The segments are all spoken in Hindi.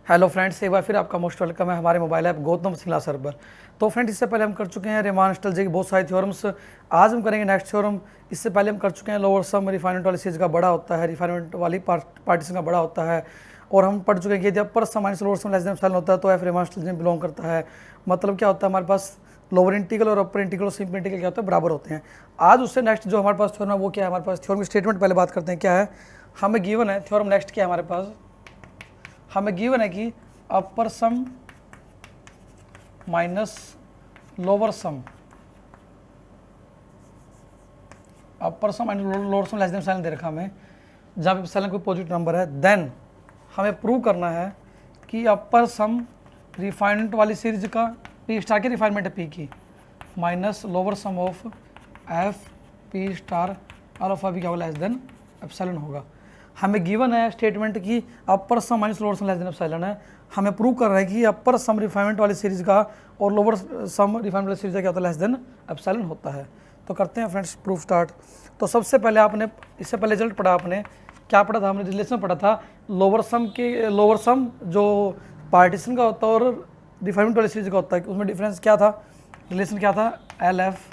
हेलो फ्रेंड्स, एक बार फिर आपका मोस्ट वेलकम है हमारे mobile app Gautam Singla sir पर। तो फ्रेंड्स, इससे पहले हम कर चुके हैं रेमान स्टलजे की बहुत सारे थ्योरम्स। आज हम करेंगे नेक्स्ट थ्योरम। इससे पहले हम कर चुके हैं लोअर सम रिफाइनमेंट वाली सीरीज का बड़ा होता है, रिफाइनमेंट वाली पार्टीशन का बड़ा होता है। और हम पढ़ चुके हैं कि यदि upper sum minus lower sum less than epsilon होता है तो एफ रेमान स्टलजे में बिलोंग करता है। मतलब क्या होता है, हमारे पास लोअर इंटीग्रल और अपर इंटीग्रल और सिंपल इंटीग्रल क्या होता है, बराबर होते हैं। आज उससे नेक्स्ट जो हमारे पास थ्योरम है वो क्या है, हमारे पास थ्योरम की स्टेटमेंट पहले बात करते हैं। क्या है, हमें गिवन है थ्योरम नेक्स्ट क्या है हमारे पास, हमें गिवन है कि upper sum minus lower sum, upper sum minus lower sum less than epsilon दे रखा हमें, जहाँ पे एप्सिलॉन कोई पॉजिटिव नंबर है। देन हमें प्रूव करना है कि अपर सम रिफाइनमेंट वाली सीरीज का पी स्टार की रिफाइनमेंट है पी की minus lower sum of F P star alpha भी क्या होगा, लेस देन एप्सिलॉन होगा। हमें गिवन है स्टेटमेंट की upper sum minus lower sum less than epsilon है। हमें प्रूव कर रहा है कि अपर सम रिफाइनमेंट वाली सीरीज का और लोअर सम रिफाइनमेंट वाली सीरीज का क्या होता है, लेस देन एप्सिलॉन होता है। तो करते हैं फ्रेंड्स प्रूफ स्टार्ट। तो सबसे पहले आपने इससे पहले रिजल्ट पढ़ा, आपने क्या पढ़ा था, हमने रिलेशन पढ़ा था लोअर सम जो पार्टीशन का होता है और रिफाइनमेंट वाली सीरीज का होता है, उसमें डिफरेंस क्या था, रिलेशन क्या था, एल एफ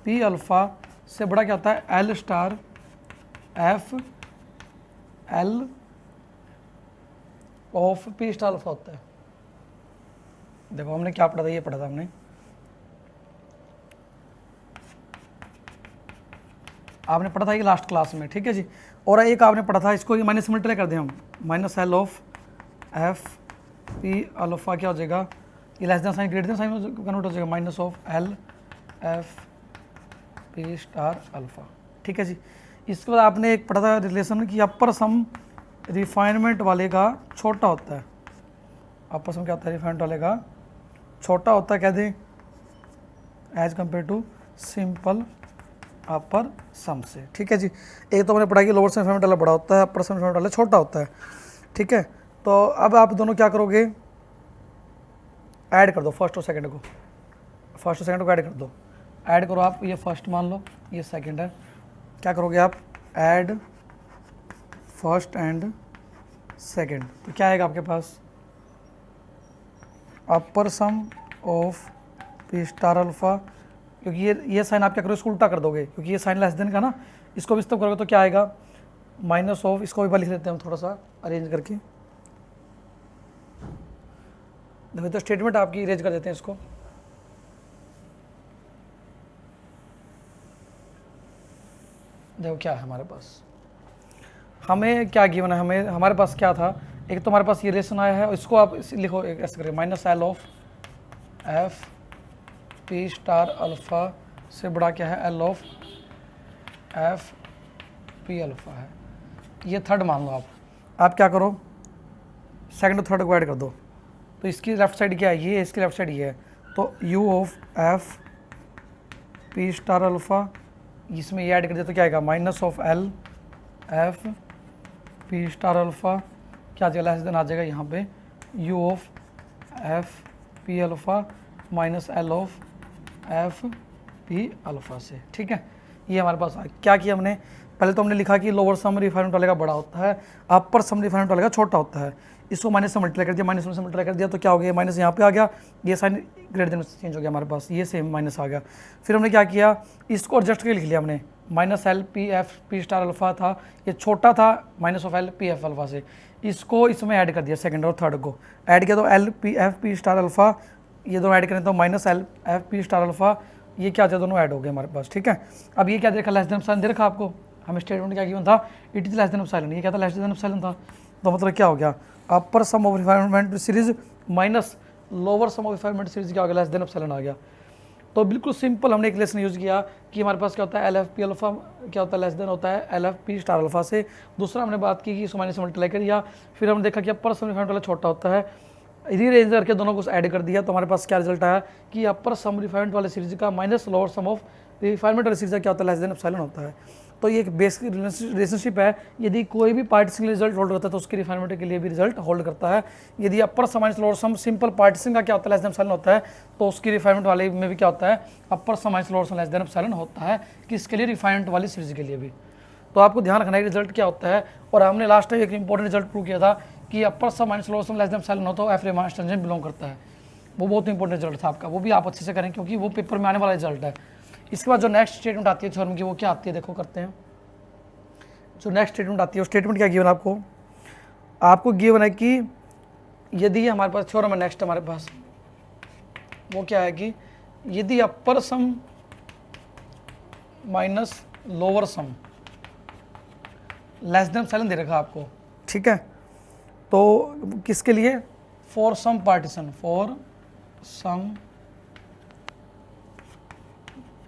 पी अल्फा से बड़ा क्या होता है L star F L of P star alpha होता है। देखो हमने क्या पढ़ा था, ये पढ़ा था हमने, आपने पढ़ा था ये लास्ट क्लास में, ठीक है जी। और एक आपने पढ़ा था, इसको माइनस मल्टीप्लाई कर दें हम, minus L of F P alpha क्या हो जाएगा, ये less than sign greater than sign में कन्वर्ट हो जाएगा, minus of L F P star alpha, ठीक है जी। इसके बाद आपने एक पढ़ा था रिलेशन कि अपर सम रिफाइनमेंट वाले का छोटा होता है, अपर सम क्या होता है रिफाइनमेंट वाले का छोटा होता है, कह दें एज कंपेयर टू सिंपल अपर सम से, ठीक है जी। एक तो हमने पढ़ा कि लोअर सम रिफाइनमेंट वाला बड़ा होता है, अपर सम रिफाइनमेंट वाला छोटा होता है, ठीक है। तो अब आप दोनों क्या करोगे, ऐड कर दो फर्स्ट और सेकंड को, फर्स्ट और सेकंड को ऐड कर दो, ऐड करो आप, ये फर्स्ट मान लो ये सेकंड है, क्या करोगे आप, ऐड फर्स्ट एंड सेकंड, तो क्या आएगा आपके पास, upper sum of P star alpha, क्योंकि ये साइन आप क्या करोगे, इसको उल्टा कर दोगे क्योंकि ये साइन लेस देन का ना, इसको भी इस्तेमाल करोगे तो क्या आएगा, माइनस ऑफ, इसको भी बार लिख लेते हैं हम थोड़ा सा अरेंज करके, देखो तो स्टेटमेंट आपकी अरेंज कर देते हैं इसको, देखो क्या है हमारे पास, हमें क्या गिवन है, हमें हमारे पास क्या था, एक तो हमारे पास ये रिलेशन आया है और इसको आप लिखो ऐसे करें, minus L of F P star alpha से बड़ा क्या है, L of F P alpha है, ये थर्ड मान लो आप क्या करो, सेकंड और थर्ड को ऐड कर दो, तो इसकी लेफ्ट साइड क्या है, ये इसकी लेफ्ट साइड ये है, तो you of F P star alpha, इसमें ये ऐड कर दिया तो क्या आएगा, minus of L F P star alpha क्या आ जाएगा, लेस देन आ जाएगा यहाँ पे you of F P alpha minus L of F P alpha से, ठीक है। ये हमारे पास क्या किया हमने, पहले तो हमने लिखा कि लोअर सम रिफाइनमेंट वाले का बड़ा होता है, अपर सम रिफाइनमेंट वाले का छोटा होता है, इसको माइनस से मल्टीप्लाई कर दिया, माइनस से मल्टीप्लाई कर दिया तो क्या हो गया, माइनस यहाँ पे आ गया, ये साइन ग्रेटर देन चेंज हो गया हमारे पास, ये सेम माइनस आ गया। फिर हमने क्या किया, इसको एडजस्ट करके लिख लिया हमने, minus L P F P star alpha था, ये छोटा था minus of L P F alpha से, इसको इसमें ऐड कर दिया, सेकंड और थर्ड को ऐड किया तो L P F P star alpha, ये दोनों ऐड करें तो minus L F P star alpha, ये क्या दोनों ऐड हो गए हमारे पास, ठीक है। अब ये क्या देखा, लेस देन एप्सिलॉन दे रखा आपको, हमें स्टेटमेंट क्या गिवन था, it is less than epsilon, ये क्या था, लेस देन एप्सिलॉन था, तो मतलब क्या हो गया, upper sum of refinement series minus lower sum of refinement series क्या हो गया, लेस देन एप्सिलॉन आ गया। तो बिल्कुल सिंपल हमने एक लेसन यूज़ किया कि हमारे पास क्या होता है, एल एफ पी अल्फा क्या होता है, लेस देन होता है L F P star alpha से। दूसरा हमने बात की कि इसको माइनस से मल्टीप्लाई कर दिया, फिर हमने देखा कि अपर सम रिफाइनमेंट वाला छोटा होता है, रीअरेंज करके दोनों को ऐड कर दिया तो हमारे पास क्या रिजल्ट आया कि अपर सम रिफाइनमेंट वाले सीरीज का minus lower sum of refinement वाले सीरीज का क्या होता है, लेस देन एप्सिलॉन होता है। तो ये एक बेसिक रिलेशनशिप है, यदि कोई भी पार्टीशन रिजल्ट होल्ड करता है तो उसकी रिफाइनमेंट के लिए भी रिजल्ट होल्ड करता है। यदि upper sum minus lower sum simple partition का क्या होता है, लेस देन एप्सिलॉन होता है, तो उसकी रिफाइनमेंट वाले में भी क्या होता है, upper sum minus lower sum less than epsilon होता है, किसके लिए, रिफाइनमेंट वाली सीरीज के लिए भी। तो आपको ध्यान रखना है रिजल्ट क्या होता है। और हमने लास्ट टाइम एक इंपॉर्टेंट रिजल्ट प्रूव किया था कि upper sum minus lower sum less than epsilon हो तो एफ रिमाइंडर टेंजेंट बिलोंग करता है। वो बहुत इंपॉर्टेंट रिजल्ट था आपका, वो भी आप अच्छे से करें क्योंकि वो पेपर में आने वाला रिजल्ट है। इसके बाद जो नेक्स्ट स्टेटमेंट आती है थ्योरम की, वो क्या आती है देखो करते हैं। जो नेक्स्ट स्टेटमेंट आती है, वो स्टेटमेंट क्या गिवन आपको गिवन है कि यदि हमारे पास थ्योरम है नेक्स्ट हमारे पास, वो क्या है कि यदि upper sum minus lower sum less than epsilon दे रखा आपको, ठीक है, तो किसके लिए, for some partition, for some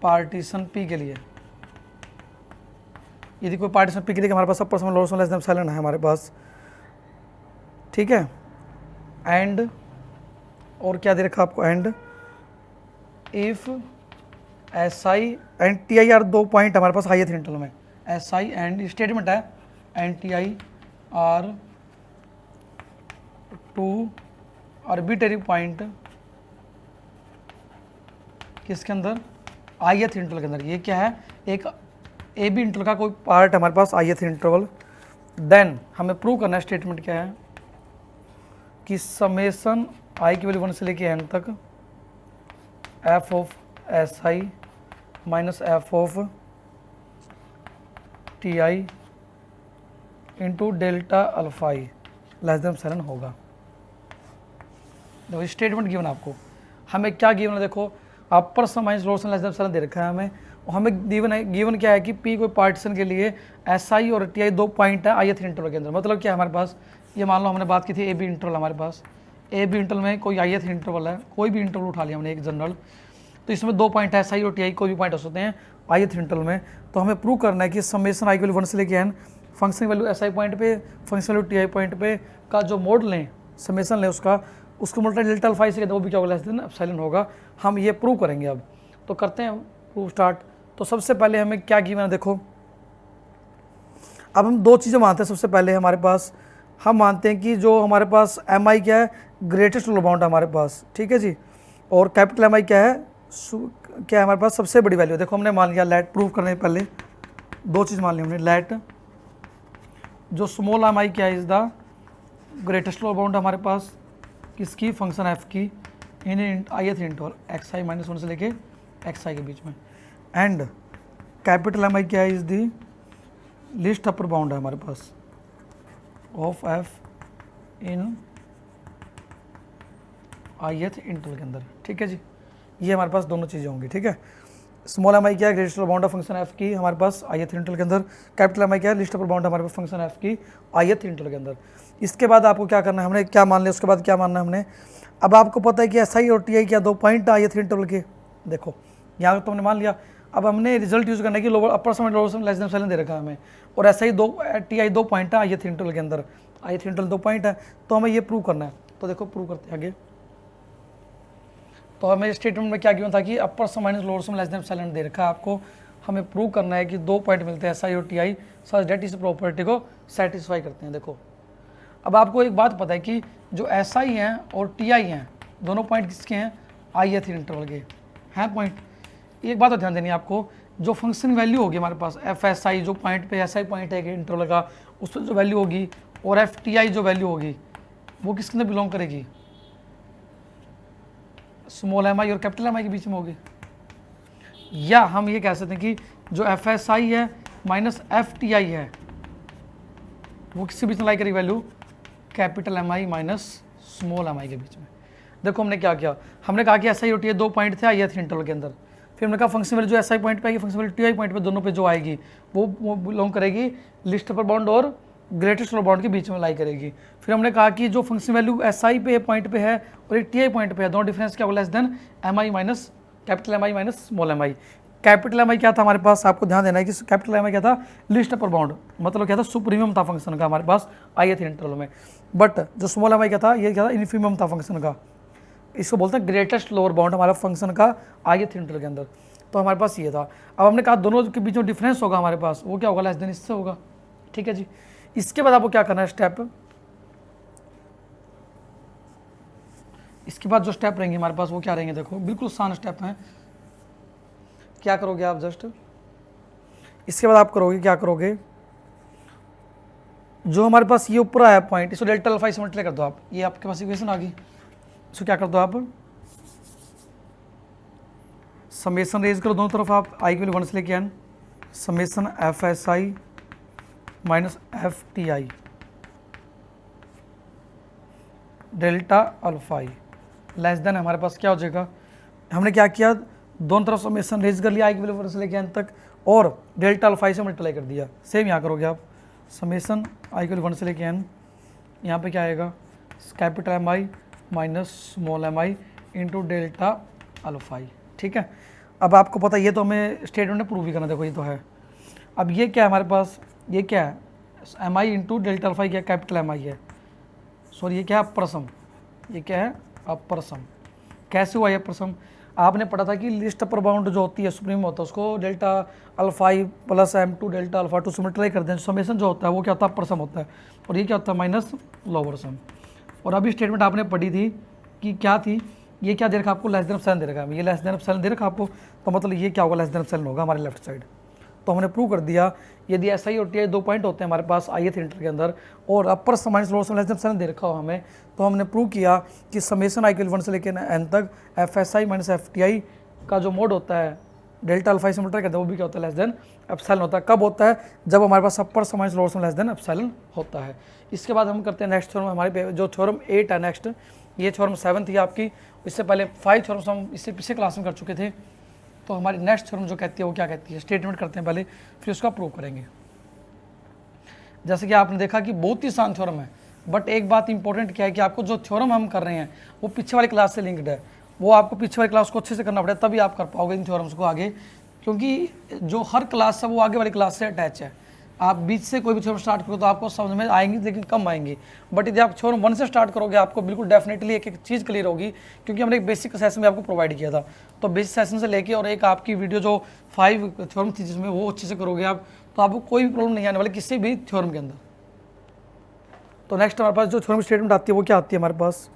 partition P के लिए, यदि कोई पार्टीशन पी के लिए हमारे पास upper sum lower sum less than epsilon है हमारे पास, ठीक है, एंड और क्या दे रखा आपको, and if S I and T I R, दो पॉइंट हमारे पास हाईएस्ट इंटरवल में, एस आई एंड स्टेटमेंट है and T I R to arbitrary point किसके अंदर, आईएथ इंटरवल के अंदर। ये क्या है, एक ए बी इंटरवल का कोई पार्ट हमारे पास आईएथ इंटरवल, देन हमें प्रूव करना है, स्टेटमेंट क्या है कि समेशन आई की वैल्यू 1 से लेके एन तक F of S I minus f of T i into delta alpha I less than epsilon होगा। देखो स्टेटमेंट गिवन आपको, हमें क्या गिवन है, देखो upper sum minus lower sum less than epsilon दे रखा है हमें, और हमें गिवन क्या है कि पी कोई पार्टीशन के लिए एस आई और टी आई दो पॉइंट है आईएथ इंटरवल के अंदर। मतलब क्या है हमारे पास, ये मान लो हमने बात की थी ए बी इंटरवल, हमारे पास ए बी इंटरवल में कोई आईएथ इंटरवल है, कोई भी इंटरवल उठा लिया हमने एक जनरल, तो इसमें दो पॉइंट है एस आई और टी आई, कोई भी पॉइंट हो सकते हैं आईएथ इंटरवल में। तो हमें प्रूव करना है कि समेशन आई की वैल्यू 1 से लेके N, function value S I point पे, function value T I point पे का जो मोड लें, समेशन लें उसको मल्टीप्लाई डेल्टा अल्फा आई से कहते हैं, वो भी क्या होगा, लेस देन एप्सिलॉन होगा। हम ये प्रूव करेंगे अब, तो करते हैं प्रूव स्टार्ट। तो सबसे पहले हमें क्या गिवन है देखो, अब हम दो चीज़ें मानते हैं। सबसे पहले हमारे पास हम मानते हैं कि जो हमारे पास एम आई क्या है, ग्रेटेस्ट लोअर बाउंड है हमारे पास, ठीक है जी, और कैपिटल एम आई क्या है, क्या है हमारे पास सबसे बड़ी वैल्यू। देखो हमने मान लिया, लेट प्रूव करने से पहले दो चीज़ मान ली हमने, लेट जो स्मॉल एम आई क्या है, is the greatest lower bound हमारे पास किसकी, फंक्शन एफ की, इन आईएथ इंटरवल एक्स आई माइनस 1 से लेके एक्स आई के बीच में, एंड कैपिटल एम आई क्या है, is the least upper bound है हमारे पास of F in ith interval के अंदर, ठीक है जी। ये हमारे पास दोनों चीज़ें होंगी, ठीक है। स्मॉल एम आई क्या है, greatest lower bound of function F की हमारे पास आईएथ इंटरवल के अंदर, कैपिटल एम आई क्या है, लिस्ट अपर बाउंड हमारे पास फंक्शन एफ की आईएथ इंटरवल के अंदर। इसके बाद आपको क्या करना है, हमने क्या मान लिया, उसके बाद क्या मानना है हमने। अब आपको पता है कि एस आई और टी आई क्या दो पॉइंट आईएथ इंटरवल के, देखो यहाँ तो हमने मान लिया। अब हमने रिजल्ट यूज़ करना है कि lower upper sum lower sum less than epsilon दे रखा है हमें, और एस आई टी आई दो पॉइंट है आईएथ इंटरवल के अंदर, आईएथ इंटरवल दो पॉइंट है, तो हमें ये प्रूव करना है। तो देखो प्रूव करते हैं आगे। तो हमें स्टेटमेंट में क्या गिवन था कि upper sum minus lower sum less than epsilon दे रखा है आपको, हमें प्रूव करना है कि दो पॉइंट मिलते हैं एस आई और टी आई, सच दैट इस प्रॉपर्टी को सेटिस्फाई करते हैं। देखो अब आपको एक बात पता है कि जो एस आई हैं और टी आई हैं दोनों पॉइंट किसके हैं, आईएथ इंटरवल के हैं पॉइंट। एक बात तो ध्यान देनी है आपको, जो फंक्शन वैल्यू होगी हमारे पास एफ एस आई, जो पॉइंट पे एस आई पॉइंट है इंटरवल का, उस पर जो वैल्यू होगी, और एफ टी आई जो वैल्यू होगी वो किसके अंदर बिलोंग करेगी, स्मॉल एम आई और कैपिटल एम आई के बीच में होगी। या हम ये कह सकते हैं कि जो एफ एस आई है माइनस एफ टी आई है वो किसके बीच में लाई करेगी वैल्यू, कैपिटल एम आई माइनस स्मॉल एम आई के बीच में। देखो हमने क्या किया, हमने कहा कि एस आई और टी आई दो पॉइंट थे आईएथ इंटरवल के अंदर, फिर हमने कहा फंक्शन वैल्यू जो एस आई पॉइंट पे आएगी, function value T I point पे, दोनों पे जो आएगी वो बिलोंग करेगी लिस्ट अपर बाउंड और ग्रेटेस्ट लोअर बाउंड के बीच में लाई करेगी। फिर हमने कहा कि जो फंक्शन वैल्यू एस आई पे पॉइंट पे है और एक टी आई पॉइंट पे है, दोनों डिफरेंस क्या होगा, less than M I minus capital M I minus small M I. Capital M I क्या था हमारे पास, आपको ध्यान देना है कि कैपिटल एम आई क्या था, लिस्ट अपर बाउंड, मतलब क्या था, सुप्रीमियम था फंक्शन का हमारे पास आईएथ इंटरवल में। बट जो स्मॉल एम आई क्या था, ये क्या था, इन्फीमियम था फंक्शन का, इसको बोलते हैं ग्रेटेस्ट लोअर बाउंड हमारा फंक्शन का आईएथ इंटरवल के अंदर। तो हमारे पास ये था। अब हमने कहा दोनों के बीच में डिफरेंस होगा हमारे पास, वो क्या होगा, लेस देन इससे होगा, ठीक है जी। इसके बाद आपको क्या करना है स्टेप, इसके बाद जो स्टेप रहेंगे हमारे पास वो क्या रहेंगे, देखो बिल्कुल आसान स्टेप हैं। क्या करोगे आप, जस्ट इसके बाद आप करोगे क्या करोगे, जो हमारे पास ये ऊपर आया पॉइंट, इसको डेल्टा अल्फा से मल्टीप्लाई कर दो आप, ये आपके पास इक्वेशन आ गई। इसको क्या कर दो आप, समेसन रेज करो दोनों तरफ आप, आई की वैल्यू 1 से लेके n, summation F S I minus f t I delta alpha I less than हमारे पास क्या हो जाएगा, हमने क्या किया, दोनों तरफ समेसन रेज कर लिया आई की वैल्यू 1 से लेके n तक, और डेल्टा अल्फा आई से मल्टीप्लाई कर दिया। सेम यहाँ करोगे आप, समेसन आई की वैल्यू 1 से लेके n, यहाँ पे क्या आएगा, कैपिटल एम आई माइनस स्मॉल एम आई इंटू डेल्टा अल्फा आई। ठीक है, अब आपको पता ये तो हमें स्टेटमेंट में प्रूव भी करना, देखो ये तो है। अब ये क्या है हमारे पास, ये क्या है, एम आई इंटू डेल्टा अल्फा आई क्या, कैपिटल एम आई है, सॉरी ये क्या है अपर सम, ये क्या है अपर सम। कैसे हुआ ये अपर सम, आपने पढ़ा था कि लिस्ट अपर बाउंड जो होती है सुप्रीम होता है उसको delta alpha I plus M two delta alpha two से मल्टीप्लाई कर दें, समेसन जो होता है वो क्या होता है अपर सम होता है, और ये क्या होता है माइनस लोअर सम। और अभी स्टेटमेंट आपने पढ़ी थी कि क्या थी, ये क्या दे रखा आपको, लेस देन एप्सिलॉन दे रखा है, ये लेस देन एप्सिलॉन दे रखा आपको, तो मतलब ये क्या होगा, लेस देन एप्सिलॉन होगा हमारे लेफ्ट साइड। तो हमने प्रूव कर दिया, यदि ऐसा ही होती है, 2 पॉइंट होते हैं हमारे पास ith इंटर के अंदर, और upper sum minus lower sum less than epsilon दे रखा हो हमें, तो हमने प्रूव किया कि समेसन आई के 1 से लेकर n तक F S I minus f t आई का जो मोड होता है डेल्टा अल्फा से मल्टीप्लाई करते हैं वो भी क्या होता है, लेस देन एप्सिलॉन होता है। कब होता है, जब हमारे पास upper sum minus lower sum less than epsilon होता है। इसके बाद हम करते हैं नेक्स्ट थ्योरम, हमारे जो थ्योरम 8 है नेक्स्ट, ये थ्योरम 7 थी आपकी, इससे पहले 5 थ्योरम्स हम इससे पिछले क्लास में कर चुके थे। तो हमारी नेक्स्ट थ्योरम जो कहती है वो क्या कहती है, स्टेटमेंट करते हैं पहले, फिर उसका प्रूव करेंगे। जैसे कि आपने देखा कि बहुत ही आसान थ्योरम है, बट एक बात इंपॉर्टेंट क्या है कि आपको जो थ्योरम हम कर रहे हैं वो पीछे वाली क्लास से लिंक्ड है, वो आपको पीछे वाली क्लास को अच्छे से करना पड़ेगा, तभी आप कर पाओगे इन थ्योरम्स को आगे, क्योंकि जो हर क्लास है वो आगे वाली क्लास से अटैच है। आप बीच से कोई भी थ्योरम स्टार्ट करो तो आपको समझ में आएंगी लेकिन कम आएंगी, बट यदि आप थ्योरम 1 से स्टार्ट करोगे आपको बिल्कुल डेफिनेटली एक एक चीज़ क्लियर होगी, क्योंकि हमने एक बेसिक सेशन में आपको प्रोवाइड किया था। तो बेसिक सेशन से लेके और एक आपकी वीडियो जो 5 थ्योरम थी जिसमें वो अच्छे से करोगे आप, तो आपको कोई भी प्रॉब्लम नहीं आने वाली किसी भी थ्योरम के अंदर। तो नेक्स्ट हमारे पास जो थ्योरम स्टेटमेंट आती है वो क्या आती है हमारे पास,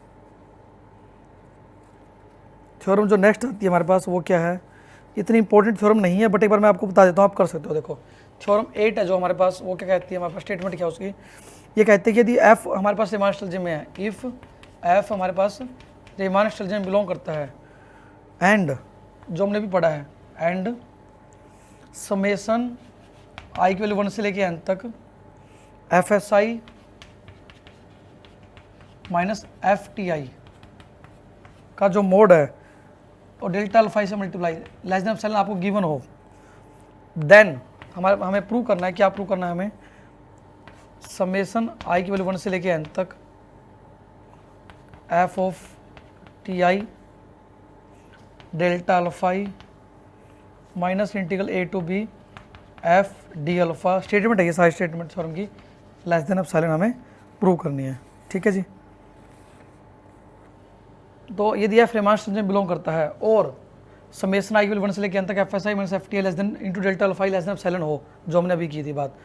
थ्योरम जो नेक्स्ट आती है हमारे पास वो क्या है, इतनी इंपॉर्टेंट थ्योरम नहीं है, बट एक बार मैं आपको बता देता हूँ, आप कर सकते हो। देखो थ्योरम 8 है जो हमारे पास, वो क्या कहती है हमारे पास, स्टेटमेंट क्या है उसकी, ये कहते हैं कि यदि एफ हमारे पास रीमान स्ट्रक्चर में है, इफ़ एफ हमारे पास रीमान स्ट्रक्चर में बिलोंग करता है, एंड जो हमने भी पढ़ा है, एंड समेसन आई की वैल्यू 1 से लेके n तक F S I minus f t आई का जो मोड है और डेल्टा अल्फा से मल्टीप्लाई लेस देन एप्सिलॉन आपको गिवन हो, देन हमें प्रूव करना है, क्या प्रूव करना है हमें, समेसन आई की वैल्यू 1 से लेके n तक F of T I delta alpha minus integral A to B F D alpha. Statement है ये सारी स्टेटमेंट थ्योरम की, लेस देन एप्सिलॉन हमें प्रूव करनी है। ठीक है जी, तो यदि एफ रीमान स्ट्रक्चर में बिलोंग करता है और समेसन आई की वैल्यू 1 से लेकर n तक F S I minus f t I less than into delta alpha less than epsilon हो, जो हमने अभी की थी बात,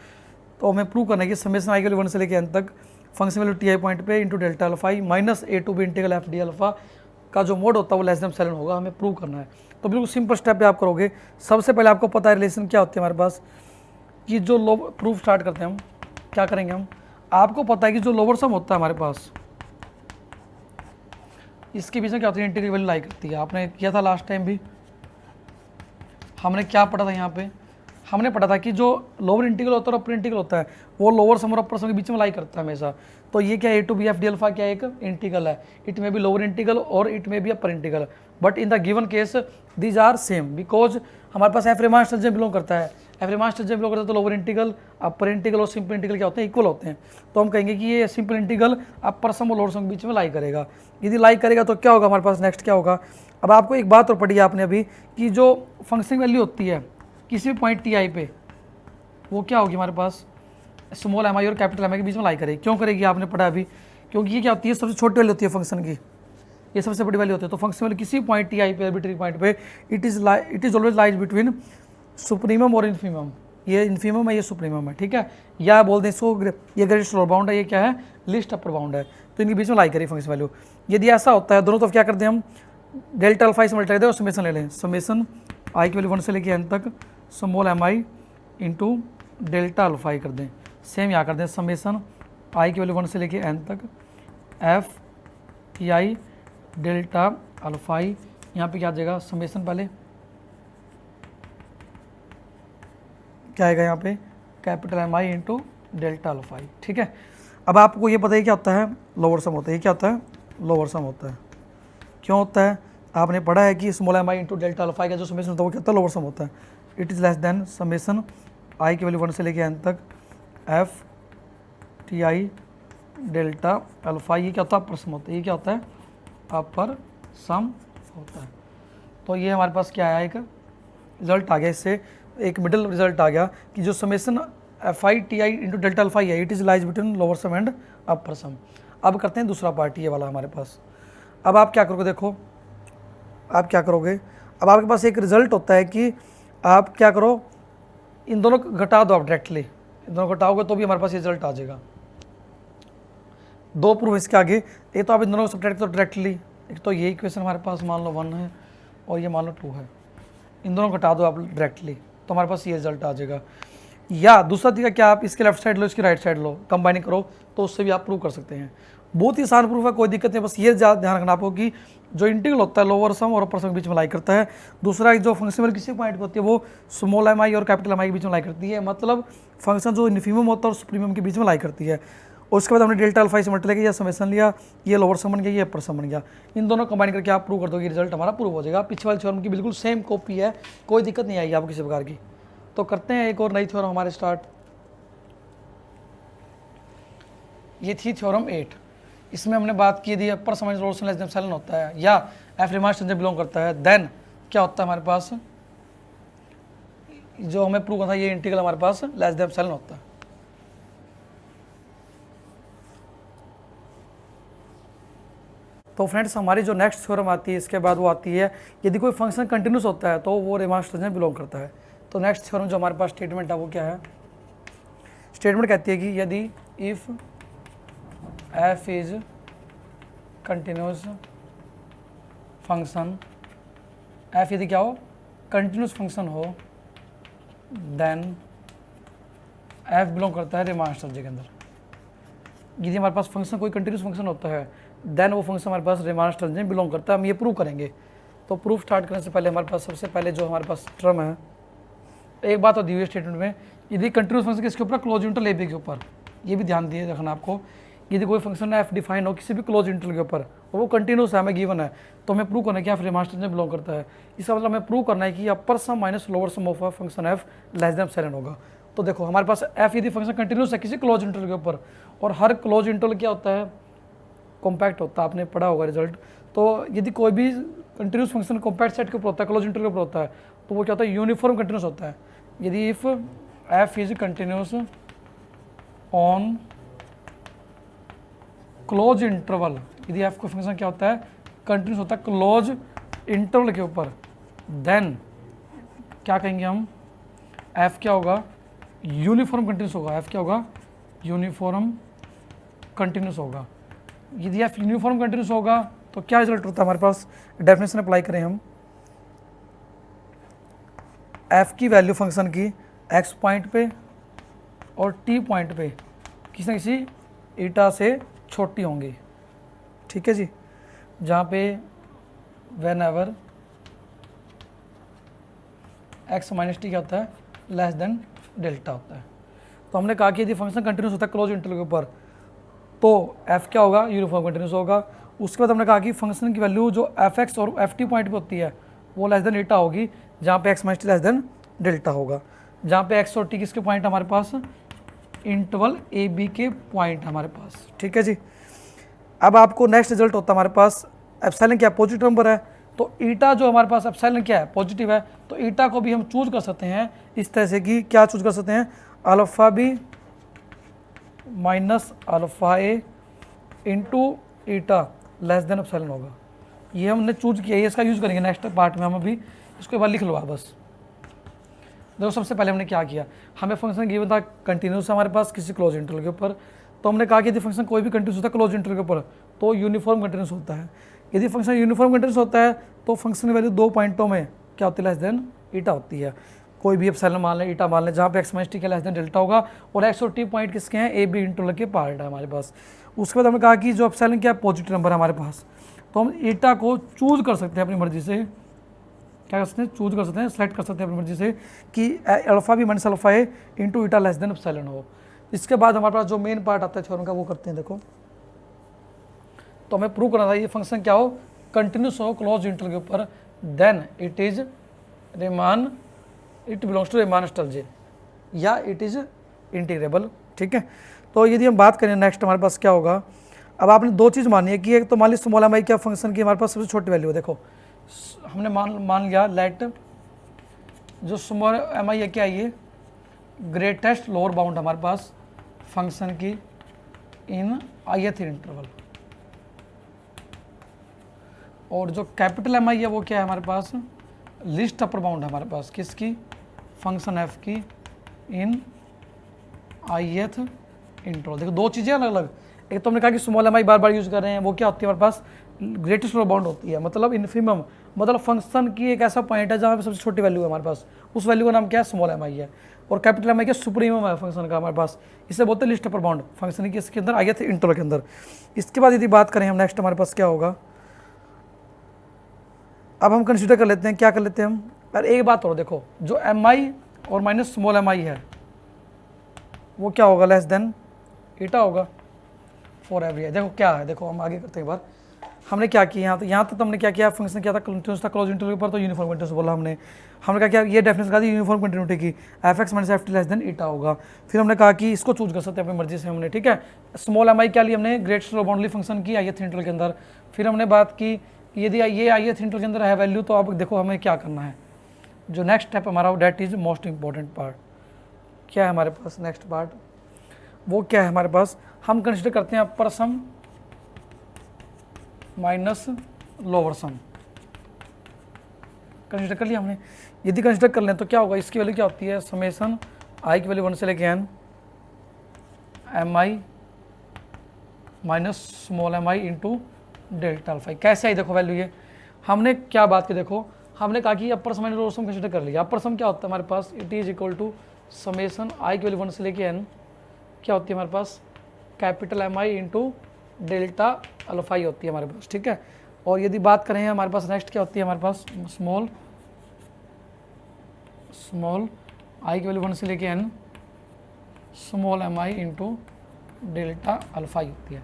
तो हमें प्रूव करना है कि समेसन आई की वैल्यू 1 से लेकर n तक function value T I point पे into delta alpha minus a to b integral f D alpha का जो मोड होता है वो लेस देन एप्सिलॉन होगा, हमें प्रूव करना है। तो बिल्कुल सिंपल स्टेप पे आप करोगे। सबसे पहले आपको पता है रिलेशन क्या होती है हमारे पास, कि जो प्रूफ स्टार्ट करते हैं हम क्या करेंगे, हम आपको पता है कि जो लोअर सम होता है हमारे पास इसके बीच में क्या होती है, इंटीग्रल वैल्यू लाई करती है। आपने किया था लास्ट टाइम भी, हमने क्या पढ़ा था यहाँ पे, हमने पढ़ा था कि जो लोअर इंटीग्रल होता है और अपर इंटीग्रल होता है वो लोअर सम और अपर सम के बीच में लाई करता है हमेशा। तो ये क्या a to B F D alpha क्या एक इंटीग्रल है, it may be lower integral और it may be upper integral, but in the given case these are same, because हमारे पास एफ रीमान स्ट्रक्चर बिलोंग करता है, एफ रीमान स्ट्रक्चर बिलोंग करता है तो लोअर इंटीग्रल अपर इंटीग्रल और सिंपल इंटीग्रल क्या होते हैं, इक्वल होते हैं। तो हम कहेंगे कि ये सिंपल इंटीग्रल अपर सम और लोअर सम के बीच में लाई करेगा। यदि लाई करेगा तो क्या होगा हमारे पास, नेक्स्ट क्या होगा। अब आपको एक बात और पढ़ी है आपने अभी कि जो फंक्शन वैल्यू होती है किसी भी पॉइंट टी आई पे वो क्या होगी हमारे पास, स्मॉल एम आई और कैपिटल एम आई के बीच में लाई करेगी। क्यों करेगी आपने पढ़ा अभी, क्योंकि ये क्या होती है सबसे छोटी वैल्यू होती है फंक्शन की, ये सबसे बड़ी वैल्यू होती है। तो फंक्शन वैल्यू किसी पॉइंट टी आई पे आर्बिट्रेरी पॉइंट पे it is always lies between supremum और इन्फीमम, ये इन्फीमम है ये सुप्रीमम है, ठीक है, या बोल दें इसको ये ग्रेटेस्ट लोअर बाउंड है, ये क्या है लिस्ट अपर बाउंड है, तो इनके बीच में लाई करेगी फंक्शन वैल्यू। यदि ऐसा होता है दोनों तरफ क्या करते हैं हम, डेल्टा अल्फा से मल्टीप्लाई दें और समेसन ले लें, समेसन आई की वैल्यू 1 से लेकर n तक स्मॉल एम आई इंटू डेल्टा अल्फा कर दें, सेम यहाँ करते हैं, समेसन आई की वैल्यू 1 से लेके एन तक f t I delta alpha i. यहाँ पे क्या आ जाएगा, समेसन पहले क्या आएगा यहाँ पे, कैपिटल एम आई इंटू डेल्टा अल्फा आई। ठीक है, अब आपको ये पता है क्या होता है, लोअर सम होता है। ये क्या होता है, लोअर सम होता है। क्यों होता है, आपने पढ़ा है कि स्मॉल एम आई इंटू डेल्टा अल्फा आई का जो समेसन होता है वो क्या होता है, लोअर सम होता है। It is less than summation i की वैल्यू 1 से लेके एन तक एफ टी आई डेल्टा अल्फा। ये क्या होता है, अपर सम होता है। ये क्या होता है, अपर सम होता है। तो ये हमारे पास क्या आया, एक रिजल्ट आ गया, इससे एक मिडिल रिजल्ट आ गया कि जो summation f i t i into delta alpha है it is lies between lower sum and upper sum. अब करते हैं दूसरा पार्ट, ये वाला हमारे पास। अब आप क्या करोगे, देखो आप क्या करोगे, अब आपके पास एक रिजल्ट होता है कि आप क्या करो, इन दोनों को घटा दो आप डायरेक्टली, इन दोनों को घटाओगे तो भी हमारे पास रिजल्ट आ जाएगा। दो प्रूफ इसके आगे, एक तो आप इन दोनों को सब्ट्रैक्ट करो डायरेक्टली, एक तो ये इक्वेशन हमारे पास मान लो 1 है और ये मान लो 2 है, इन दोनों को घटा दो आप डायरेक्टली तो हमारे पास ये रिजल्ट आ जाएगा। या दूसरा तरीका क्या, आप इसके लेफ्ट साइड लो इसकी राइट साइड लो, कंबाइनिंग करो तो उससे भी आप प्रूव कर सकते हैं। बहुत ही आसान प्रूफ है, कोई दिक्कत नहीं। बस ये ज़्यादा ध्यान रखना आपको कि जो इंटीग्रल होता है लोअर सम और अपर सम के बीच में लाई करता है। दूसरा जो फंक्शन वैल्यू किसी पॉइंट पर होती है वो स्मॉल एम आई और कैपिटल एम आई के बीच में लाई करती है, मतलब फंक्शन जो इन्फीमम होता है और सुप्रीमम के बीच में लाई करती है। और उसके बाद हमने डेल्टा अल्फा से मल्टीप्लाई किया, समेसन लिया, ये लोअर सम बन गया, ये अपर सम बन गया। इन दोनों कंबाइन करके आप प्रूव कर दो, ये रिजल्ट हमारा प्रूव हो जाएगा। पिछले वाले थ्योरम की बिल्कुल सेम कॉपी है, कोई दिक्कत नहीं आएगी आपको किसी प्रकार की। तो करते हैं एक और नई थ्योरम हमारे स्टार्ट। ये थी थ्योरम 8। इसमें हमने बात की थी upper sum lower sum less than epsilon होता है या एफ रीमान स्ट्रक्चर बिलोंग करता है, देन क्या होता है हमारे पास, जो हमें प्रूव करना था ये इंटीग्रल हमारे पास लेस देन एप्सिलॉन होता है। तो फ्रेंड्स हमारी जो नेक्स्ट थ्योरम आती है इसके बाद वो आती है यदि कोई फंक्शन कंटिन्यूस होता है तो वो रीमान स्ट्रक्चर में बिलोंग करता है। तो नेक्स्ट थ्योरम जो हमारे पास स्टेटमेंट है वो क्या है, स्टेटमेंट कहती है कि यदि if F is continuous function, F यदि क्या हो, कंटिन्यूस फंक्शन हो, देन एफ बिलोंग करता है रीमान स्ट्रक्चर के अंदर। यदि हमारे पास फंक्शन कोई कंटिन्यूस फंक्शन होता है देन वो फंक्शन हमारे पास रीमान स्ट्रक्चर में बिलोंग करता है। हम ये प्रूव करेंगे। तो प्रूफ स्टार्ट करने से पहले हमारे पास सबसे पहले जो हमारे पास टर्म है, एक बात तो दी हुई स्टेटमेंट में, यदि कंटिन्यूस फंक्शन किसके ऊपर, क्लोज इंटरवल ए बी के ऊपर। ये भी ध्यान दिए रखना आपको, यदि कोई फंक्शन एफ डिफाइन हो किसी भी क्लोज इंटरवल के ऊपर और वो कंटिन्यूस है, हमें गिवन है, तो हमें प्रूव करना है कि एफ रीमान स्ट्रक्चर में बिलोंग करता है। इसका मतलब हमें प्रूव करना है कि upper sum minus lower sum of a function f less than epsilon होगा। तो देखो हमारे पास एफ यदि फंक्शन कंटिन्यूस है किसी क्लोज इंटरवल के ऊपर, और हर क्लोज इंटरवल क्या होता है, कॉम्पैक्ट होता है, आपने पढ़ा होगा रिजल्ट। तो यदि कोई भी कंटिन्यूस फंक्शन कॉम्पैक्ट सेट के ऊपर होता है, क्लोज इंटरवल के ऊपर होता है, तो वो क्या होता है, यूनिफॉर्म कंटिन्यूस होता है। यदि if F is continuous on close interval, यदि एफ का फंक्शन क्या होता है, कंटिन्यूस होता है क्लोज इंटरवल के ऊपर, देन क्या कहेंगे हम, एफ क्या होगा, यूनिफॉर्म कंटिन्यूस होगा। एफ क्या होगा, यूनिफॉर्म कंटिन्यूस होगा। यदि एफ यूनिफॉर्म कंटिन्यूस होगा तो क्या रिजल्ट होता है हमारे पास, डेफिनेशन अप्लाई करें हम, एफ की वैल्यू फंक्शन की एक्स पॉइंट पे और टी पॉइंट पे किसी न किसी ईटा से छोटी होंगी। ठीक है जी, जहाँ पे when ever x minus T क्या होता है, लेस देन डेल्टा होता है। तो हमने कहा कि यदि फंक्शन कंटिन्यूस होता है क्लोज इंटरवल के ऊपर तो एफ क्या होगा, यूनिफॉर्म कंटिन्यूस होगा। उसके बाद हमने कहा कि फंक्शन की वैल्यू जो एफ एक्स और एफ टी पॉइंट पे होती है वो लेस देन ईटा होगी, जहाँ पे x minus T less then delta होगा। जहाँ पे एक्स और टी किसके पॉइंट हमारे पास, इंटरवल ए बी के पॉइंट हमारे पास। ठीक है जी, अब आपको नेक्स्ट रिजल्ट होता है हमारे पास, एप्सिलॉन क्या पॉजिटिव नंबर है, तो ईटा जो हमारे पास एप्सिलॉन क्या है, पॉजिटिव है, तो ईटा को भी हम चूज कर सकते हैं इस तरह से कि क्या चूज कर सकते हैं, alpha B minus alpha a into eta less than epsilon होगा। ये हमने चूज किया है, इसका यूज़ करेंगे नेक्स्ट पार्ट में। हम अभी इसको एक बार लिख लो आप बस। देखो सबसे पहले हमने क्या किया, हमें फंक्शन गिवन था कंटिन्यूस हमारे पास किसी क्लोज इंटरवल के ऊपर, तो हमने कहा कि यदि फंक्शन कोई भी कंटिन्यूस होता है क्लोज इंटरवल के ऊपर तो यूनिफॉर्म कंटिन्यूस होता है। यदि फंक्शन यूनिफॉर्म कंटिन्यूस होता है तो फंक्शन की वैल्यू 2 पॉइंटों में क्या होती है, लेस देन ईटा होती है। कोई भी एप्सिलॉन मान लें, ईटा मान लें, जहाँ पे एक्स माइनस टी का लेस देन डेल्टा होगा, और एक्स और टी पॉइंट किसके हैं, ए बी इंटरवल के पार्ट है हमारे पास। उसके बाद हमने कहा कि जो एप्सिलॉन क्या पॉजिटिव नंबर है हमारे पास, तो हम ईटा को चूज कर सकते हैं अपनी मर्जी से, क्या कर सकते हैं, चूज कर सकते हैं, सेलेक्ट कर सकते हैं अपनी मर्जी से कि alpha B minus alpha a into eta less than epsilon हो। इसके बाद हमारे पास जो मेन पार्ट आता है थ्योरम का वो करते हैं। देखो तो हमें प्रूव करना था ये फंक्शन क्या हो, कंटिन्यूस हो क्लोज इंटरवल के ऊपर, then it is Riemann, it belongs to Riemann Stieltjes, या इट इज इंटीग्रेबल। ठीक है, तो यदि हम बात करें नेक्स्ट हमारे पास क्या होगा, अब आपने दो चीज़ मानी है कि एक तो मान ली स्मॉल एम आई क्या फंक्शन की हमारे पास सबसे छोटी वैल्यू है। देखो हमने मान लिया लेट जो स्मॉल एम आई है क्या, ये ग्रेटेस्ट लोअर बाउंड हमारे पास फंक्शन की इन ith इंटरवल, और जो कैपिटल एम आई है वो क्या है हमारे पास, लिस्ट अपर बाउंड है हमारे पास किसकी, फंक्शन एफ की इन ith इंटरवल। देखो दो चीज़ें अलग अलग, एक तो हमने कहा कि स्मॉल एम आई बार बार यूज कर रहे हैं, वो क्या होती है हमारे पास, ग्रेटेस्ट लोअर बाउंड होती है, मतलब इन्फिमम, मतलब फंक्शन की एक ऐसा पॉइंट है जहाँ पे सबसे छोटी वैल्यू है हमारे पास, उस वैल्यू का नाम क्या है, स्मॉल एम आई है। और कैपिटल एम आई क्या, सुप्रीमम है फंक्शन का हमारे पास, इसे बोलते हैं लिस्ट अपर बाउंड फंक्शन की इसके अंदर ith इंटरवल के अंदर। इसके बाद यदि बात करें हम नेक्स्ट हमारे पास क्या होगा, अब हम कंसीडर कर लेते हैं, क्या कर लेते हैं हम, पर एक बात और देखो, जो एम आई और माइनस स्मॉल एम आई है वो क्या होगा, लेस देन ईटा होगा फॉर एवरी आई। देखो क्या है, देखो हम आगे करते हैं एक बार, हमने क्या किया यहाँ तक तो हमने क्या किया, फंक्शन क्या था, कंटिन्यूस था क्लोज इंटरवल पर, तो यूनिफॉर्म कंटिन्यूस बोला हमने क्या किया, ये डेफिनेशन कहा यूनिफॉर्म कंटिन्यूटी की, f x minus f t less than eta होगा। फिर हमने कहा कि इसको चूज कर सकते हैं अपनी मर्जी से हमने, ठीक है, स्मॉल एम आई क्या लिया हमने, ग्रेटेस्ट लोअर बाउंड फंक्शन की ith इंटरवल के अंदर। फिर हमने बात की यदि ये ith इंटरवल के अंदर है वैल्यू, तो अब देखो हमें क्या करना है, जो नेक्स्ट स्टेप हमारा that is most important part, क्या है हमारे पास नेक्स्ट पार्ट, वो क्या है हमारे पास, हम कंसिडर करते हैं अपर sum minus lower sum, consider कर लिया हमने। यदि कंसिडर कर लें तो क्या होगा, इसकी वैल्यू क्या होती है, समेसन आई की वैल्यू 1 से लेके n एम आई माइनस स्मॉल एम आई इंटू डेल्टा अल्फा। कैसे आई देखो वैल्यू, ये हमने क्या बात की, देखो हमने कहा कि upper sum minus lower sum consider कर लिया। अपर सम क्या होता है हमारे पास, it is equal to summation i की वैल्यू 1 से लेके n क्या होती है हमारे पास, कैपिटल एम आई इंटू डेल्टा अल्फा ही होती है हमारे पास, ठीक है। और यदि बात करें हमारे पास नेक्स्ट क्या होती है हमारे पास, स्मॉल आई की वैल्यू 1 से लेके n स्मॉल एम आई इंटू डेल्टा अल्फा ही होती है।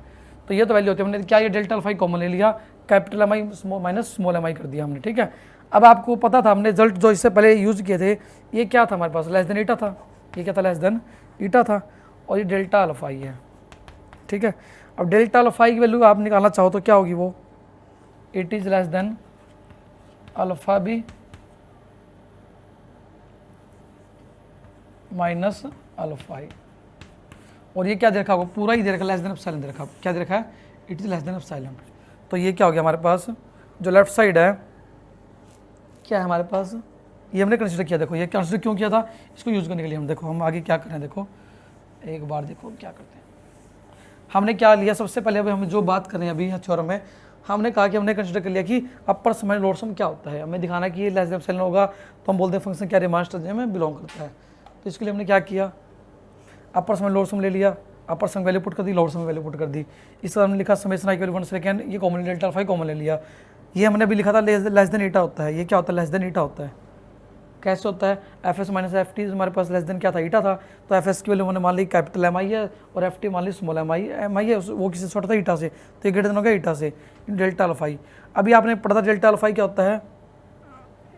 तो ये तो वैल्यू होती है, हमने क्या ये डेल्टा अल्फा ही कॉमन ले लिया, कैपिटल एम आई माइनस स्मॉल एम आई कर दिया हमने, ठीक है। अब आपको पता था हमने रिजल्ट जो इससे पहले यूज किए थे, ये क्या था हमारे पास, लेस देन ईटा था, ये क्या था, लेस देन ईटा था, और ये डेल्टा अल्फा ही है, ठीक है। अब डेल्टा अल्फा की वैल्यू आप निकालना चाहो तो क्या होगी, वो it is less than alpha B minus alpha i, और ये क्या दे रखा होगा, पूरा ही दे रखा, लेस देन एप्सिलॉन दे रखा, क्या दे रखा है, it is less than epsilon. तो ये क्या हो गया हमारे पास, जो लेफ्ट साइड है क्या है हमारे पास, ये हमने कंसिडर किया। देखो ये कंसिडर क्यों किया था, इसको यूज करने के लिए हम, देखो हम आगे क्या करें, देखो एक बार देखो क्या करते हैं, हमने क्या लिया सबसे पहले, अभी हम जो बात कर रहे हैं अभी थ्योरम में, हमने कहा कि हमने कंसिडर कर लिया कि अपर सम माइनस लोअर सम क्या होता है, हमें दिखाना कि ये लेस देन एप्सिलॉन होगा, तो हम बोलते हैं फंक्शन क्या रीमान स्टर्जे में बिलोंग करता है। तो इसके लिए हमने क्या किया, अपर सम लोअर सम ले लिया, अपर सम वैल्यू पुट कर दी, लोअर सम वैल्यू पुट कर दी। इस तरह हमने लिखा समेशन आई की वैल्यू 1 से लेके n, ये कॉमन डेल्टा अल्फा कॉमन ले लिया। ये हमने अभी लिखा था लेस देन ईटा होता है, ये क्या होता है, लेस देन ईटा होता है। कैसे होता है, F S minus f T हमारे पास लेस देन क्या था, ईटा था, तो एफ एस की वैल्यू हमने मान ली कैपिटल एम आई है, और एफ टी मान ली स्मॉल एम आई है, वो किसी छोटा था ईटा से, तो ये ग्रेटर देन हो गया ईटा से, डेल्टा अल्फा। अभी आपने पढ़ा था डेल्टा अल्फा क्या होता है,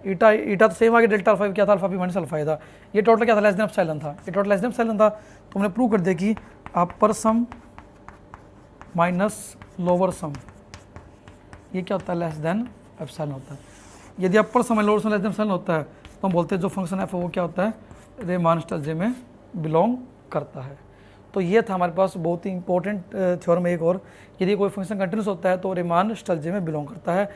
ईटा तो सेम आ गया, डेल्टा अल्फा क्या था, अल्फा भी माइनस अल्फा था, ये टोटल क्या था, लेस देन एप्सिलॉन था, ये टोटल लेस देन एप्सिलॉन था। तो हमने प्रूव कर दिया कि upper sum minus lower sum ये क्या होता है, लेस देन एप्सिलॉन होता है। यदि upper sum lower sum less than epsilon होता है, तो हम बोलते हैं जो फंक्शन एफ है वो क्या होता है, रीमान स्टर्जे में बिलोंग करता है। तो ये था हमारे पास बहुत ही इंपॉर्टेंट थ्योरम एक और, यदि कोई फंक्शन कंटिन्यूस होता है तो रीमान स्टर्जे में बिलोंग करता है।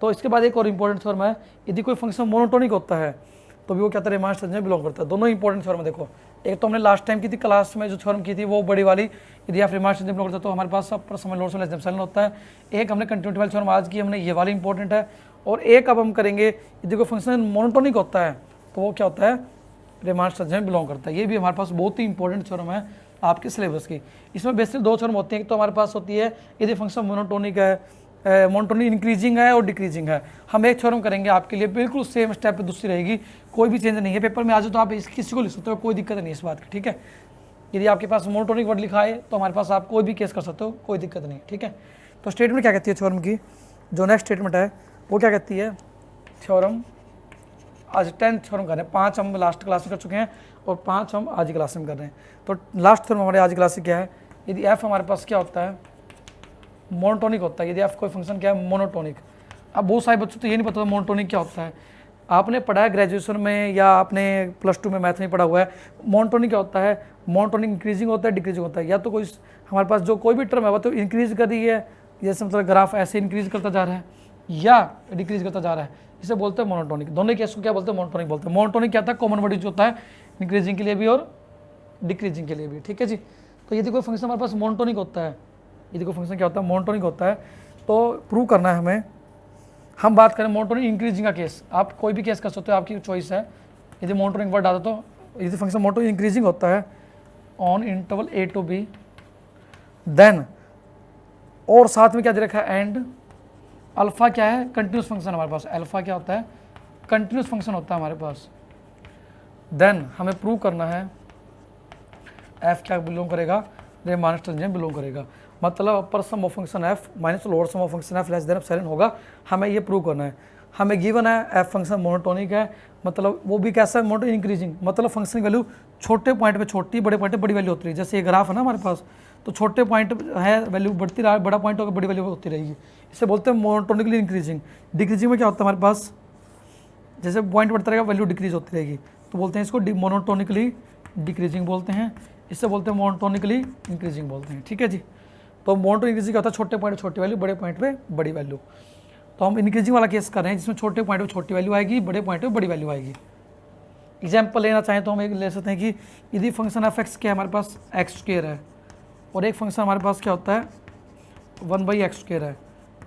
तो इसके बाद एक और इंपॉर्टेंट थ्योरम है, यदि कोई फंक्शन मोनोटोनिक होता है तो भी वो क्या होता है, रीमान स्टर्जे में बिलोंग करता है। दोनों इंपॉर्टेंट थ्योरम है। देखो एक तो हमने लास्ट टाइम की थी क्लास में जो थ्योरम की थी वो बड़ी वाली, यदि आप रीमान स्टर्जे में बिलोंग करता है तो हमारे पास upper sum lower sum less than epsilon होता है। एक हमने कंटिन्यूटी वाली थ्योरम आज की, हमने ये वाली इंपॉर्टेंट है। और एक अब हम करेंगे, यदि कोई फंक्शन मोनोटोनिक होता है तो वो क्या होता है, रीमान स्ट्रक्चर में बिलोंग करता है। ये भी हमारे पास बहुत ही इंपॉर्टेंट थ्योरम है आपके सिलेबस की। इसमें बेसिकली दो थ्योरम होते हैं, एक तो हमारे पास होती है यदि फंक्शन मोनोटोनिक है, मोनोटोनिक इंक्रीजिंग है और डिक्रीजिंग है। हम एक थ्योरम करेंगे आपके लिए, बिल्कुल सेम स्टेप पे दूसरी रहेगी, कोई भी चेंज नहीं है। पेपर में आ जाए तो आप किसी को लिख सकते हो, कोई दिक्कत नहीं है इस बात की, ठीक है। यदि आपके पास मोनोटोनिक वर्ड लिखा है तो हमारे पास आप कोई भी केस कर सकते हो, कोई दिक्कत नहीं, ठीक है। तो स्टेटमेंट क्या कहती है थ्योरम की, जो नेक्स्ट स्टेटमेंट है वो क्या कहती है, थ्योरम आज 10 थ्योरम कर रहे हैं, 5 हम लास्ट क्लास में कर चुके हैं और 5 हम आज की क्लास में कर रहे हैं। तो लास्ट थ्योरम हमारे आज की क्लास में क्या है, यदि एफ हमारे पास क्या होता है, मोनोटोनिक होता है। यदि एफ कोई फंक्शन क्या है, मोनोटोनिक। अब बहुत सारे बच्चों तो ये नहीं पता मोनोटोनिक क्या होता है। आपने पढ़ा है ग्रेजुएशन में या आपने +2 में मैथ में पढ़ा हुआ है, मोनोटोनिक क्या होता है, मोनोटोनिक इंक्रीजिंग होता है, डिक्रीजिंग होता है। या तो कोई हमारे पास जो कोई भी टर्म है वो तो इंक्रीज कर रही है, जैसे मतलब ग्राफ ऐसे इंक्रीज करता जा रहा है या डिक्रीज करता जा रहा है, इसे बोलते हैं मोनोटोनिक। दोनों केस को क्या बोलते हैं, मोनोटोनिक बोलते हैं। मोनोटोनिक क्या था, कॉमन वर्ड यूज होता है इंक्रीजिंग के लिए भी और डिक्रीजिंग के लिए भी, ठीक है जी। तो यदि कोई फंक्शन हमारे पास मोनोटोनिक होता है, यदि कोई फंक्शन क्या होता है, मोनोटोनिक होता है, तो प्रूव करना है हमें। हम बात करें मोनोटोनिक इंक्रीजिंग का केस, आप कोई भी केस कर सकते हो, आपकी चॉइस है। यदि मोनोटोनिक वर्ड आता तो यदि फंक्शन मोनोटोनिक इंक्रीजिंग होता है on interval a to b, then और साथ में क्या दे रखा है, एंड अल्फा क्या है, कंटिन्यूस फंक्शन हमारे पास, अल्फा क्या होता है, कंटिन्यूस फंक्शन होता है हमारे पास। देन हमें प्रूव करना है एफ क्या बिलोंग करेगा, रीमान स्ट्रक्चर में बिलोंग करेगा। मतलब upper sum of function f minus lower sum of function f less than epsilon होगा, हमें ये प्रूव करना है। हमें गिवन है एफ फंक्शन मोनोटोनिक है, मतलब वो भी कैसा है, मोनोटोनिक इंक्रीजिंग, मतलब फंक्शन की वैल्यू छोटे पॉइंट पे छोटी, बड़े पॉइंट पे बड़ी वैल्यू होती है। जैसे ये ग्राफ है ना हमारे पास, तो छोटे पॉइंट है वैल्यू बढ़ती रहा, बड़ा पॉइंट होकर बड़ी वैल्यू होती रहेगी, इसे बोलते हैं मोनोटोनिकली इंक्रीजिंग। डिक्रीजिंग में क्या होता है हमारे पास, जैसे पॉइंट बढ़ता रहेगा वैल्यू डिक्रीज होती रहेगी, तो बोलते हैं इसको मोनोटोनिकली डिक्रीजिंग बोलते हैं, इससे बोलते हैं मोनोटोनिकली इंक्रीजिंग बोलते हैं, ठीक है जी। तो मोनोटोनिक इंक्रीजिंग क्या होता है, छोटे पॉइंट छोटी वैल्यू, बड़े पॉइंट पे बड़ी वैल्यू। तो हम इंक्रीजिंग वाला केस कर रहे हैं जिसमें छोटे पॉइंट पे छोटी वैल्यू आएगी, बड़े पॉइंट पे बड़ी वैल्यू आएगी। एग्जाम्पल लेना चाहें तो हम एक ले सकते हैं कि यदि फंक्शन एफ एक्स क्या है हमारे पास, x² है, और एक फंक्शन हमारे पास क्या होता है 1/x² है।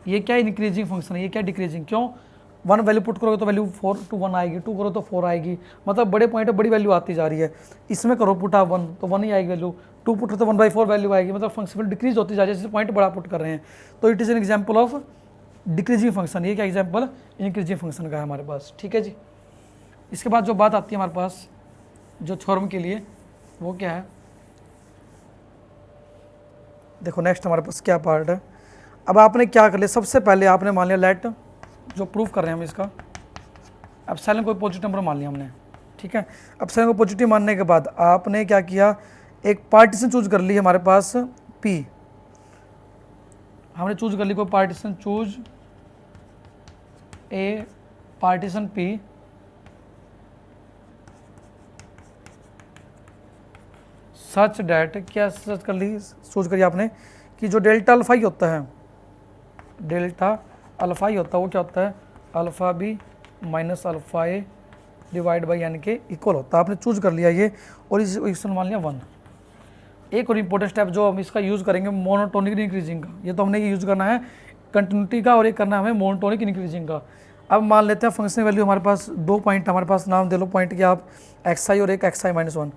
ये क्या इंक्रीजिंग फंक्शन है, ये क्या डिक्रीजिंग, क्यों, 1 वैल्यू पुट करोगे तो वैल्यू 4 to 1 आएगी, 2 करो तो 4 आएगी, मतलब बड़े पॉइंट पे बड़ी वैल्यू आती जा रही है। इसमें करो पुटा 1 तो 1 ही आएगी वैल्यू, 2 पुट तो 1/4 वैल्यू आएगी, मतलब फंक्शन डिक्रीज होती जा रही है, जैसे पॉइंट बड़ा पुट कर रहे हैं। तो it is an example of decreasing function. ये क्या एग्जाम्पल इंक्रीजिंग फंक्शन का है हमारे पास, ठीक है जी। इसके बाद जो बात आती है हमारे पास जो थ्योरम के लिए, वो क्या है, देखो नेक्स्ट हमारे पास क्या पार्ट है। अब आपने क्या कर लिया, सबसे पहले आपने मान लिया लेट, जो प्रूफ कर रहे हैं हम इसका, एप्सिलॉन कोई पॉजिटिव नंबर मान लिया हमने, ठीक है। एप्सिलॉन को पॉजिटिव मानने के बाद आपने क्या किया, एक पार्टीशन चूज कर ली हमारे पास P, हमने चूज कर ली कोई partition, choose a partition P, such that, क्या सर्च कर ली, सोच करिए आपने कि जो डेल्टा अल्फा ही होता है, डेल्टा अल्फा ही होता है, वो क्या होता है, alpha B minus alpha A divide by N के इक्वल होता है। आपने चूज कर लिया ये, और इस इक्वेशन मान लिया 1। एक और इंपॉर्टेंट स्टेप जो हम इसका यूज़ करेंगे मोनोटोनिक इंक्रीजिंग का, ये तो हमने ये यूज़ करना है कंटिन्यूटी का, और एक करना है हमें मोनोटोनिक इंक्रीजिंग का। अब मान लेते हैं फंक्शन वैल्यू हमारे पास 2 पॉइंट, हमारे पास नाम दे लो पॉइंट के आप xi और एक xi-1।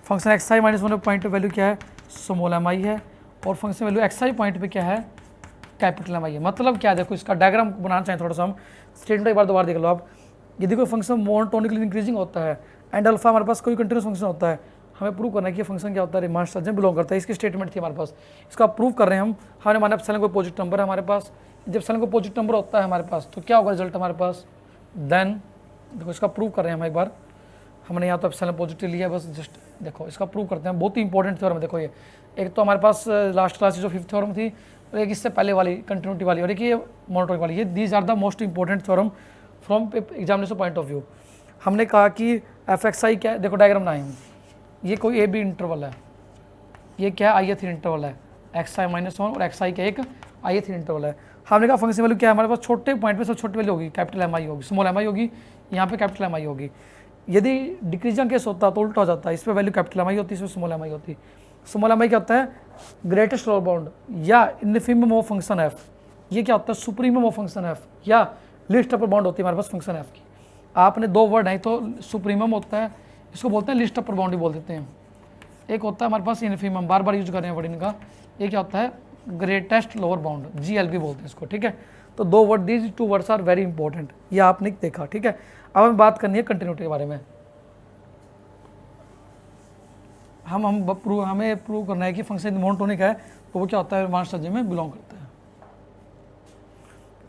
फंक्शन xi-1 पॉइंट पे वैल्यू क्या है, स्मॉल mi है, और फंक्शन वैल्यू xi पॉइंट पे क्या है, कैपिटल mi है। मतलब क्या, देखो इसका डायग्राम बनाना चाहिए थोड़ा सा हम, स्टेटमेंट एक बार दोबारा देख लो आप। यदि कोई फंक्शन मोनोटोनिकली इंक्रीजिंग होता है एंड अल्फा हमारे पास कोई कंटिन्यूस फंक्शन होता है, हमें प्रूव करना है कि ये फंक्शन क्या होता है, रीमान स्ट्रक्चर में बिलोंग करता है। इसकी स्टेटमेंट थी हमारे पास, इसका प्रूव कर रहे हैं हम। हमने माना एप्सिलॉन कोई पॉजिटिव नंबर है हमारे पास, जब एप्सिलॉन कोई पॉजिटिव नंबर होता है हमारे पास तो क्या होगा रिजल्ट हमारे पास, देन देखो इसका प्रूव कर रहे हैं हम एक बार। हमने यहाँ तो एप्सिलॉन पॉजिटिव लिया है, बस जस्ट देखो इसका प्रूव करते हैं। बहुत ही इंपॉर्टेंट थ्योरम है, देखो ये एक तो हमारे पास लास्ट क्लास जो 5th थ्योरम थी, और एक इससे पहले वाली कंटिन्यूटी वाली, और एक ये मोनोटोनिक वाली। ये these are the most important theorem from examination point of view. हमने कहा कि एफ एक्स आई क्या है, देखो डायग्राम बनाए हम, ये कोई ए बी इंटरवल है, ये क्या है ith इंटरवल है, xi-1 और xi का एक ith इंटरवल है। हमने कहा फंक्शन वैल्यू क्या है हमारे पास, छोटे पॉइंट पे सब छोटी वैल्यू होगी, कैपिटल mi होगी, स्मॉल mi होगी, यहाँ पे कैपिटल mi होगी। यदि डिक्रीजिंग केस होता तो उल्टा हो जाता है, इस पर वैल्यू कैपिटल mi होती है, इसमें स्मॉल mi होती है। स्मॉल mi क्या होता है, ग्रेटेस्ट लोअर बाउंड या इनफिमम ऑफ फंक्शन एफ। ये क्या होता है, सुप्रीमम ऑफ फंक्शन एफ या लिस्ट अपर बाउंड होती है हमारे पास फंक्शन एफ की। आपने 2 वर्ड है, तो सुप्रीमम होता है इसको बोलते हैं लिस्ट अपर बाउंड्री बोल देते हैं। एक होता है हमारे पास इन्फीमम, बार बार यूज कर रहे हैं वर्ड इनका। ये क्या होता है, ग्रेटेस्ट लोअर बाउंड, GLB बोलते हैं इसको, ठीक है। तो दो word, these two words are very important, ये आपने देखा, ठीक है। अब हमें बात करनी है कंटिन्यूटी के बारे में। हमें प्रूव करना है कि फंक्शन मोनोटोनिक है, तो वो क्या होता है, एडवांस स्टेज में बिलोंग करता है।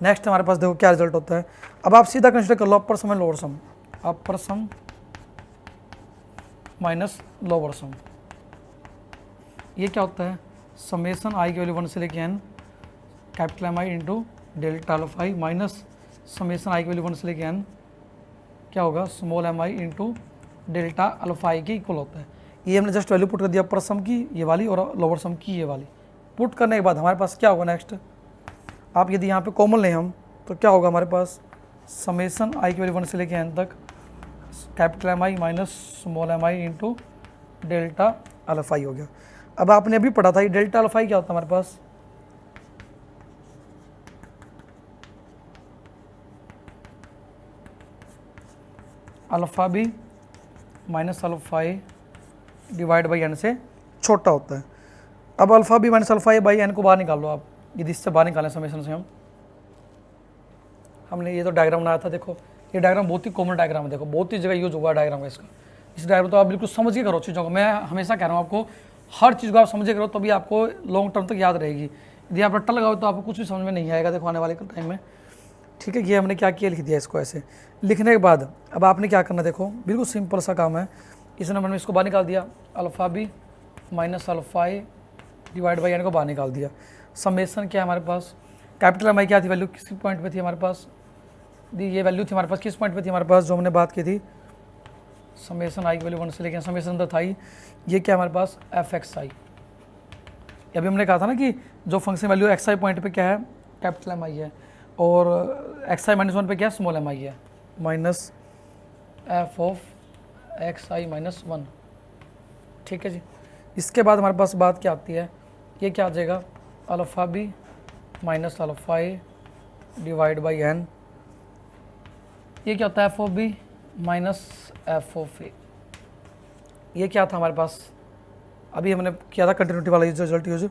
नेक्स्ट हमारे पास देखो क्या रिजल्ट होता है। अब आप सीधा कंसिडर कर लो upper sum and lower sum, upper sum minus lower sum. ये क्या होता है, समेसन आई की वैल्यू 1 से लेके n capital M I into delta alpha I minus summation i की वैल्यू 1 से लेके n क्या होगा, स्मॉल एम आई इंटू डेल्टा अल्फा आई के इक्वल होता है। ये हमने जस्ट वैल्यू पुट कर दिया अपर सम की ये वाली और लोअर सम की ये वाली। पुट करने के बाद हमारे पास क्या होगा नेक्स्ट, आप यदि यहाँ पे कॉमन लें हम तो क्या होगा हमारे पास, समेसन आई की वैल्यू 1 से लेके n तक कैपिटल एम आई माइनस स्मॉल एम आई इंटू डेल्टा अल्फा आई हो गया। अब आपने अभी पढ़ा था ये डेल्टा अल्फा आई क्या होता है हमारे पास, alpha B minus alpha A divide by n से छोटा होता है। अब alpha B minus alpha a by N को बाहर निकाल लो आप, यदि इससे बाहर निकालें समेशन से हमने ये तो डायग्राम बनाया था। देखो ये डायग्राम बहुत ही कॉमन डायग्राम है, देखो बहुत ही जगह यूज हुआ डायग्राम है इसका। इस डायग्राम तो आप बिल्कुल समझ के करो चीज़ों को, मैं हमेशा कह रहा हूँ आपको हर चीज़ को आप समझ के करो तभी आपको लॉन्ग टर्म तक याद रहेगी। यदि आप रट्टा लगाओ तो आपको कुछ भी समझ में नहीं आएगा, देखो आने वाले टाइम में, ठीक है। ये हमने क्या किया, लिख दिया इसको ऐसे। लिखने के बाद अब आपने क्या करना, देखो बिल्कुल सिंपल सा काम है। इस नंबर में इसको बाहर निकाल दिया, alpha B minus alpha A divide by N को बाहर निकाल दिया। समेसन क्या है हमारे पास, कैपिटल एम आई क्या थी वैल्यू, किस पॉइंट पे थी हमारे पास, ये वैल्यू थी हमारे पास किस पॉइंट पे थी हमारे पास, जो हमने बात की थी समेसन आई की वैल्यू 1 से लेके समेसन अंदर था ही। ये क्या हमारे पास, एफ एक्स आई। अभी हमने कहा था ना कि जो फंक्शन वैल्यू एक्स आई पॉइंट पे क्या है, कैपिटल एम आई है, और एक्स आई माइनस 1 पे क्या है, स्मॉल एम आई है, minus f of x I minus 1, ठीक है जी। इसके बाद हमारे पास बात क्या आती है, ये क्या आ जाएगा, alpha B minus alpha A divide by n. ये क्या होता है, f of b minus f of a. ये क्या था हमारे पास, अभी हमने किया था कंटिन्यूटी वाला रिजल्ट यूज।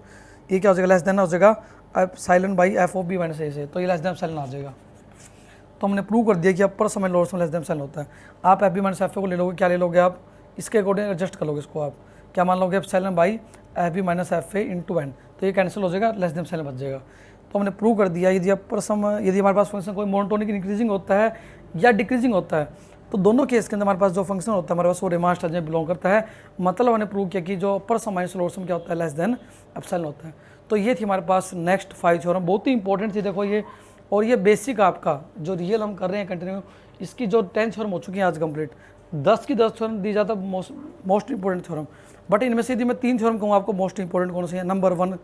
ये क्या हो जाएगा, लेस देन हो जाएगा silent by f of b minus a से, तो ये लेस देन साइलेंट आ जाएगा। तो हमने प्रूव कर दिया कि upper sum and lower sum less than silent होता है। आप f B minus F a को ले लोगे, क्या ले लोगे आप, इसके अकॉर्डिंग एडजस्ट कर लोगे इसको। आप क्या मान लोगे, silent by F B minus F A into N, तो ये कैंसिल हो जाएगा, लेस देन साइलेंट बच जाएगा। तो हमने प्रूव कर दिया यदि अपर सम, यदि हमारे पास फंक्शन कोई मोनोटोनिक इंक्रीजिंग होता है या डिक्रीजिंग होता है, तो दोनों केस के अंदर हमारे पास जो फंक्शन होता है हमारे पास वो रिमार्क स्टेज में बिलोंग करता है। मतलब हमने प्रूव किया कि जो अपर सम माइनस लोअर सम क्या होता है, लेस देन एप्सिलॉन होता है। तो ये थी हमारे पास नेक्स्ट 5 थ्योरम, बहुत ही इंपॉर्टेंट थी देखो ये। और ये बेसिक आपका जो रियल हम कर रहे हैं कंटिन्यू, इसकी जो 10 थ्योरम हो चुकी हैं आज कंप्लीट, 10 की 10 थ्योरम दी जाता है मोस्ट इंपॉर्टेंट थ्योरम। बट इनमें से यदि मैं 3 थ्योरम कहूँ आपको मोस्ट इंपॉर्टेंट कौन सी है, नंबर 1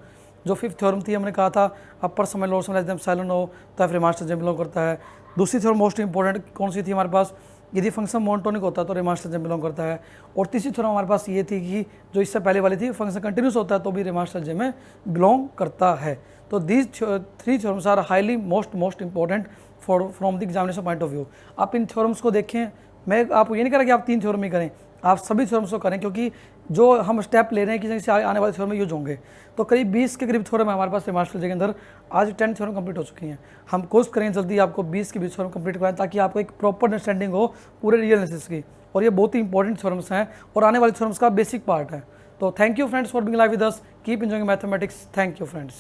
जो 5th थ्योरम थी, हमने कहा था upper sum lower sum less than epsilon हो तो एफ रिमार्क स्टेज में बिलोंग करता है। दूसरी थ्योरम मोस्ट इंपॉर्टेंट कौन सी थी हमारे पास, यदि फंक्शन मोनोटोनिक होता है तो रिमार्क स्टेज में बिलोंग करता है। और तीसरी थ्योरम हमारे पास ये थी कि जो इससे पहले वाली थी, फंक्शन कंटिन्यूस होता है तो भी रिमार्क स्टेज में बिलोंग करता है। तो these 3 theorems are highly most important from the examination point of view. आप इन थ्योरम्स को देखें, मैं आपको ये नहीं कह रहा कि आप 3 थ्योरम ही करें, आप सभी थ्योरम्स को करें, क्योंकि जो हम स्टेप ले रहे हैं कि जैसे आने वाले थ्योरम में यूज होंगे। तो करीब 20 के करीब थ्योरम है हमारे पास रिमार्क स्टेज के अंदर। आज 10 थ्योरम कंप्लीट हो चुकी हैं। हम कोशिश करेंगे जल्दी आपको 20 के 20 थ्योरम कंप्लीट कराएं, ताकि आपको एक प्रॉपर अंडरस्टैंडिंग हो पूरे रियल एनालिसिस की। और ये बहुत ही इंपॉर्टेंट थ्योरम्स हैं और आने वाले थ्योरम्स का बेसिक पार्ट है। तो thank you friends for being live with us, keep enjoying mathematics. Thank you friends.